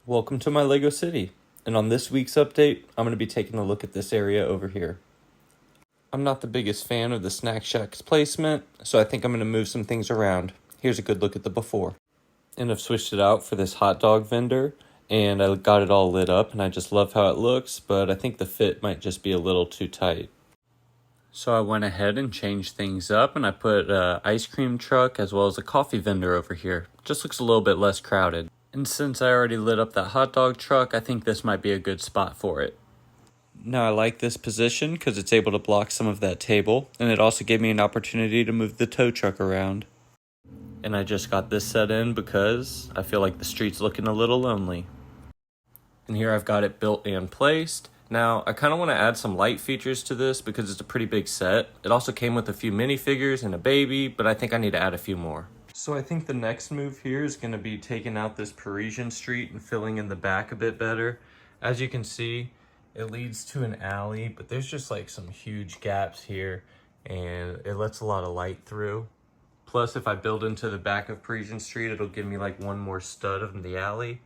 Welcome to my Lego City, and on this week's update, I'm going to be taking a look at this area over here. I'm not the biggest fan of the Snack Shack's placement, so I think I'm going to move some things around. Here's a good look at the before. And I've switched it out for this hot dog vendor, and I got it all lit up, and I just love how it looks, but I think the fit might just be a little too tight. So I went ahead and changed things up, and I put an ice cream truck as well as a coffee vendor over here. Just looks a little bit less crowded. And since I already lit up that hot dog truck, I think this might be a good spot for it. Now I like this position because it's able to block some of that table, and it also gave me an opportunity to move the tow truck around. And I just got this set in because I feel like the street's looking a little lonely. And here I've got it built and placed. Now, I kind of want to add some light features to this because it's a pretty big set. It also came with a few minifigures and a baby, but I think I need to add a few more. So I think the next move here is going to be taking out this Parisian street and filling in the back a bit better. As you can see, it leads to an alley, but there's just like some huge gaps here and it lets a lot of light through. Plus, if I build into the back of Parisian street, it'll give me like one more stud of the alley.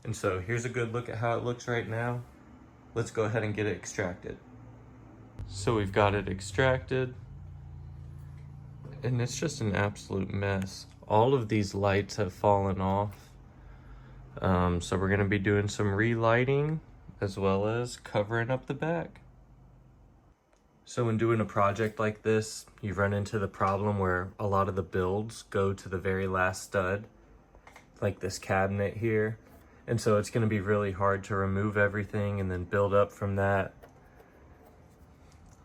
And so here's a good look at how it looks right now. Let's go ahead and get it extracted. So we've got it extracted, and it's just an absolute mess. All of these lights have fallen off. So we're gonna be doing some relighting as well as covering up the back. So when doing a project like this, you run into the problem where a lot of the builds go to the very last stud, like this cabinet here. And so it's going to be really hard to remove everything and then build up from that,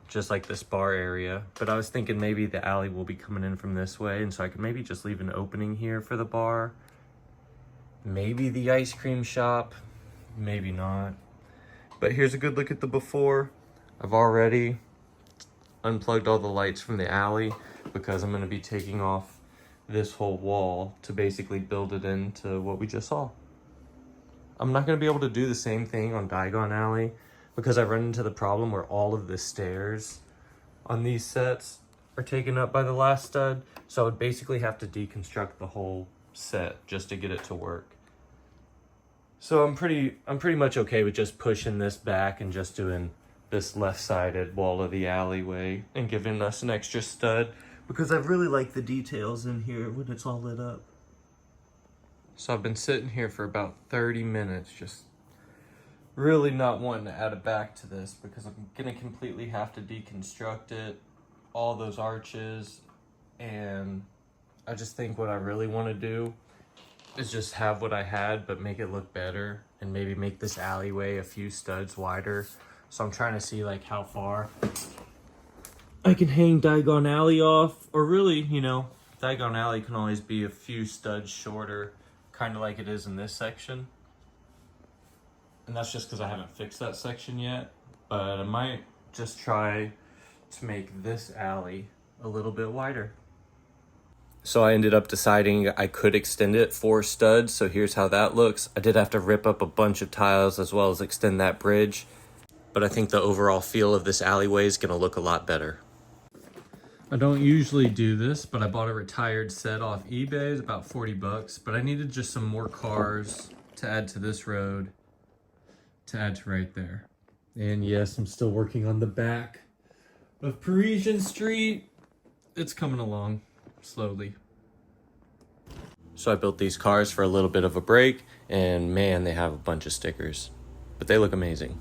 just like this bar area. But I was thinking maybe the alley will be coming in from this way, and so I could maybe just leave an opening here for the bar. Maybe the ice cream shop, maybe not. But here's a good look at the before. I've already unplugged all the lights from the alley because I'm going to be taking off this whole wall to basically build it into what we just saw. I'm not going to be able to do the same thing on Diagon Alley because I run into the problem where all of the stairs on these sets are taken up by the last stud. So I would basically have to deconstruct the whole set just to get it to work. So I'm pretty much okay with just pushing this back and just doing this left-sided wall of the alleyway and giving us an extra stud because I really like the details in here when it's all lit up. So I've been sitting here for about 30 minutes, just really not wanting to add a back to this because I'm gonna completely have to deconstruct it, all those arches, and I just think what I really want to do is just have what I had but make it look better and maybe make this alleyway a few studs wider. So I'm trying to see like how far I can hang Diagon Alley off, or really, Diagon Alley can always be a few studs shorter, kind of like it is in this section. And that's just because I haven't fixed that section yet, but I might just try to make this alley a little bit wider. So I ended up deciding I could extend it 4 studs, so here's how that looks. I did have to rip up a bunch of tiles as well as extend that bridge, but I think the overall feel of this alleyway is going to look a lot better. I don't usually do this, but I bought a retired set off eBay. It's about 40 bucks, but I needed just some more cars to add to this road, to add to right there. And yes, I'm still working on the back of Parisian Street. It's coming along slowly. So I built these cars for a little bit of a break, and man, they have a bunch of stickers, but they look amazing.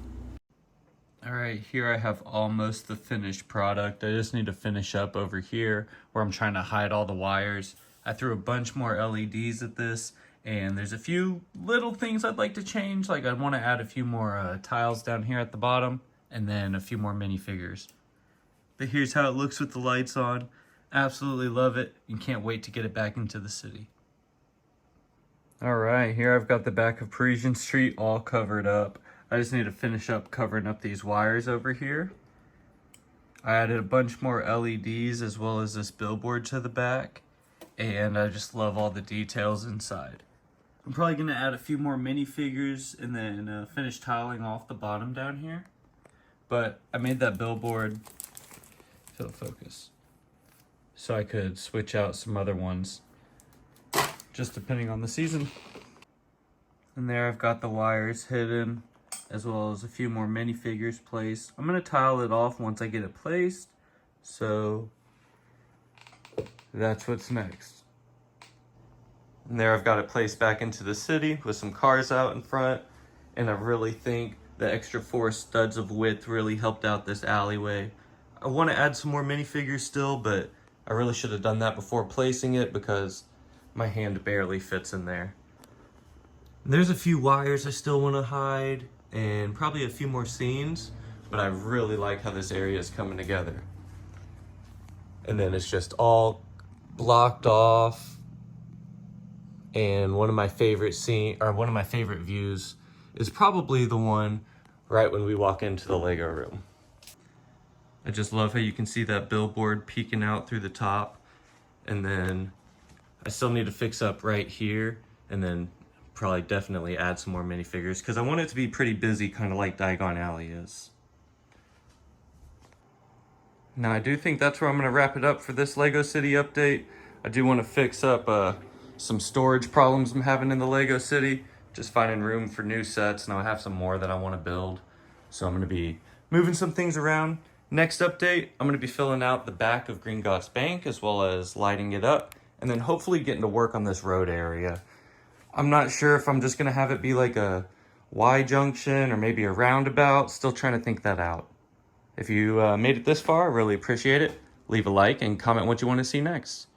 All right, here I have almost the finished product. I just need to finish up over here where I'm trying to hide all the wires. I threw a bunch more LEDs at this, and there's a few little things I'd like to change. Like I want to add a few more tiles down here at the bottom, and then a few more minifigures. But here's how it looks with the lights on. Absolutely love it, and can't wait to get it back into the city. All right, here I've got the back of Parisian Street all covered up. I just need to finish up covering up these wires over here. I added a bunch more LEDs as well as this billboard to the back, and I just love all the details inside. I'm probably going to add a few more minifigures and then finish tiling off the bottom down here. But I made that billboard, if it'll focus, so I could switch out some other ones, just depending on the season. And there I've got the wires hidden, as well as a few more minifigures placed. I'm gonna tile it off once I get it placed, so that's what's next. And there I've got it placed back into the city with some cars out in front, and I really think the extra 4 studs of width really helped out this alleyway. I want to add some more minifigures still, but I really should have done that before placing it because my hand barely fits in there. There's a few wires I still want to hide and probably a few more scenes, but I really like how this area is coming together. And then it's just all blocked off. And one of my favorite views is probably the one right when we walk into the Lego room. I just love how you can see that billboard peeking out through the top. And then I still need to fix up right here and then probably definitely add some more minifigures because I want it to be pretty busy, kind of like Diagon Alley is. Now I do think that's where I'm going to wrap it up for this Lego City update. I do want to fix up some storage problems I'm having in the Lego City. Just finding room for new sets, and I have some more that I want to build. So I'm going to be moving some things around. Next update, I'm going to be filling out the back of Gringotts Bank as well as lighting it up. And then hopefully getting to work on this road area. I'm not sure if I'm just going to have it be like a Y junction or maybe a roundabout. Still trying to think that out. If you made it this far, I really appreciate it. Leave a like and comment what you want to see next.